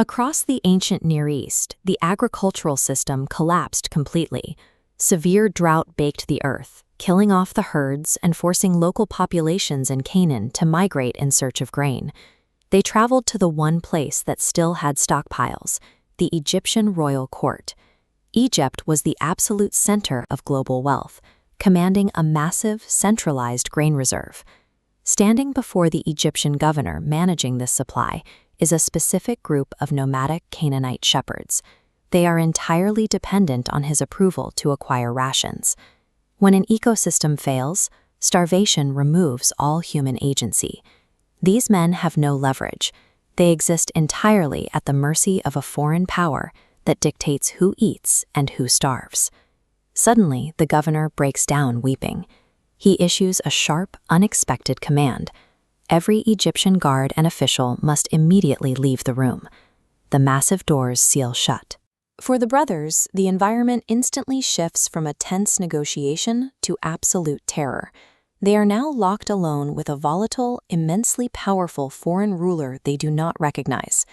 Across the ancient Near East, the agricultural system collapsed completely. Severe drought baked the earth, killing off the herds and forcing local populations in Canaan to migrate in search of grain. They traveled to the one place that still had stockpiles, the Egyptian royal court. Egypt was the absolute center of global wealth, commanding a massive, centralized grain reserve. Standing before the Egyptian governor managing this supply is a specific group of nomadic Canaanite shepherds. They are entirely dependent on his approval to acquire rations. When an ecosystem fails, starvation removes all human agency. These men have no leverage. They exist entirely at the mercy of a foreign power that dictates who eats and who starves. Suddenly, the governor breaks down weeping. He issues a sharp, unexpected command. Every Egyptian guard and official must immediately leave the room. The massive doors seal shut. For the brothers, the environment instantly shifts from a tense negotiation to absolute terror. They are now locked alone with a volatile, immensely powerful foreign ruler they do not recognize.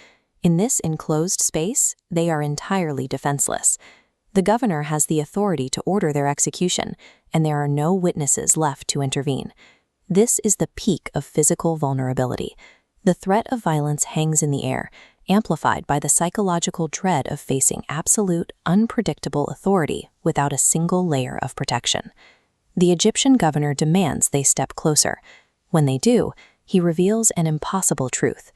In this enclosed space, they are entirely defenseless. The governor has the authority to order their execution, and there are no witnesses left to intervene. This is the peak of physical vulnerability. The threat of violence hangs in the air, amplified by the psychological dread of facing absolute, unpredictable authority without a single layer of protection. The Egyptian governor demands they step closer. When they do, he reveals an impossible truth.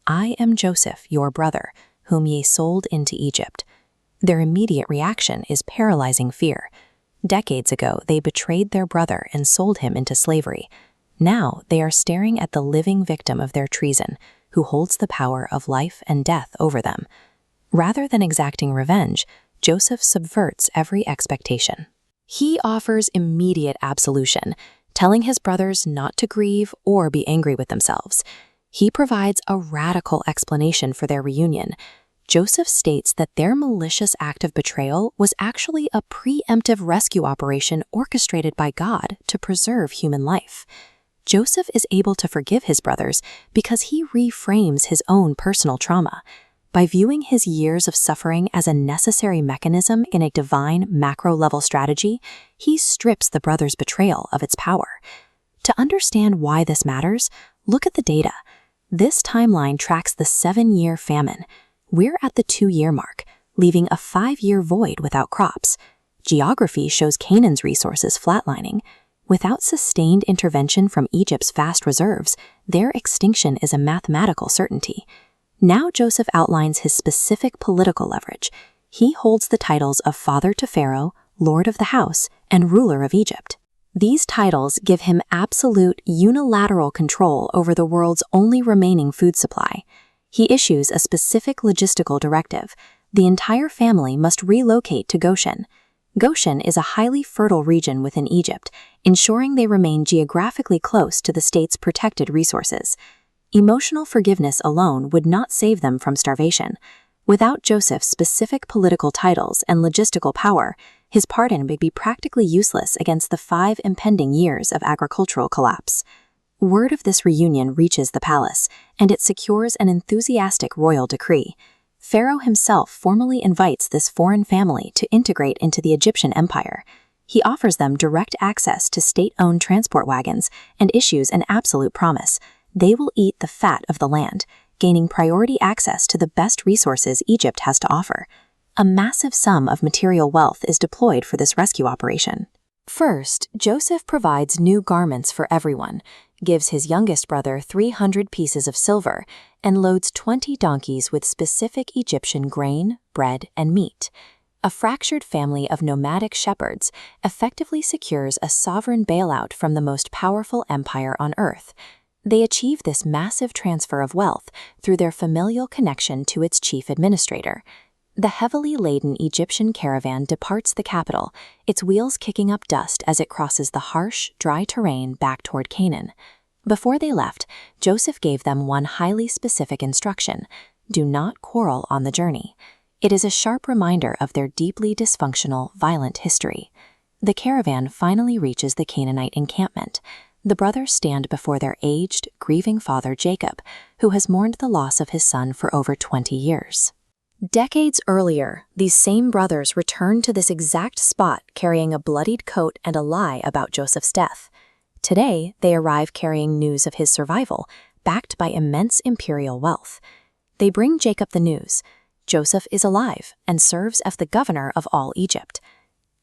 "I am Joseph, your brother, whom ye sold into Egypt." Their immediate reaction is paralyzing fear. Decades ago, they betrayed their brother and sold him into slavery. Now, they are staring at the living victim of their treason, who holds the power of life and death over them. Rather than exacting revenge, Joseph subverts every expectation. He offers immediate absolution, telling his brothers not to grieve or be angry with themselves. He provides a radical explanation for their reunion. Joseph states that their malicious act of betrayal was actually a preemptive rescue operation orchestrated by God to preserve human life. Joseph is able to forgive his brothers because he reframes his own personal trauma. By viewing his years of suffering as a necessary mechanism in a divine macro-level strategy, he strips the brothers' betrayal of its power. To understand why this matters, look at the data. This timeline tracks the 7-year famine. We're at the 2-year mark, leaving a 5-year void without crops. Geography shows Canaan's resources flatlining. Without sustained intervention from Egypt's vast reserves, their extinction is a mathematical certainty. Now Joseph outlines his specific political leverage. He holds the titles of father to Pharaoh, lord of the house, and ruler of Egypt. These titles give him absolute unilateral control over the world's only remaining food supply. He issues a specific logistical directive. The entire family must relocate to Goshen. Goshen is a highly fertile region within Egypt, ensuring they remain geographically close to the state's protected resources. Emotional forgiveness alone would not save them from starvation. Without Joseph's specific political titles and logistical power, his pardon would be practically useless against the 5 impending years of agricultural collapse. Word of this reunion reaches the palace, and it secures an enthusiastic royal decree. Pharaoh himself formally invites this foreign family to integrate into the Egyptian empire. He offers them direct access to state-owned transport wagons and issues an absolute promise: they will eat the fat of the land, gaining priority access to the best resources Egypt has to offer. A massive sum of material wealth is deployed for this rescue operation. First, Joseph provides new garments for everyone, gives his youngest brother 300 pieces of silver, and loads 20 donkeys with specific Egyptian grain, bread, and meat. A fractured family of nomadic shepherds effectively secures a sovereign bailout from the most powerful empire on earth. They achieve this massive transfer of wealth through their familial connection to its chief administrator. The heavily laden Egyptian caravan departs the capital, its wheels kicking up dust as it crosses the harsh, dry terrain back toward Canaan. Before they left, Joseph gave them one highly specific instruction: do not quarrel on the journey. It is a sharp reminder of their deeply dysfunctional, violent history. The caravan finally reaches the Canaanite encampment. The brothers stand before their aged, grieving father Jacob, who has mourned the loss of his son for over 20 years. Decades earlier, these same brothers returned to this exact spot carrying a bloodied coat and a lie about Joseph's death. Today, they arrive carrying news of his survival, backed by immense imperial wealth. They bring Jacob the news: Joseph is alive and serves as the governor of all Egypt.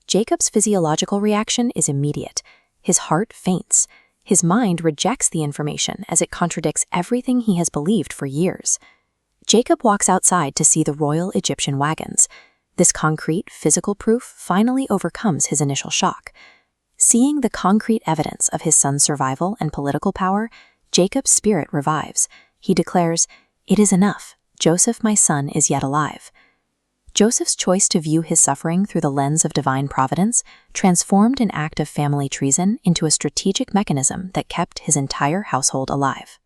Jacob's physiological reaction is immediate. His heart faints. His mind rejects the information as it contradicts everything he has believed for years. Jacob walks outside to see the royal Egyptian wagons. This concrete, physical proof finally overcomes his initial shock. Seeing the concrete evidence of his son's survival and political power, Jacob's spirit revives. He declares, "It is enough. Joseph, my son, is yet alive." Joseph's choice to view his suffering through the lens of divine providence transformed an act of family treason into a strategic mechanism that kept his entire household alive.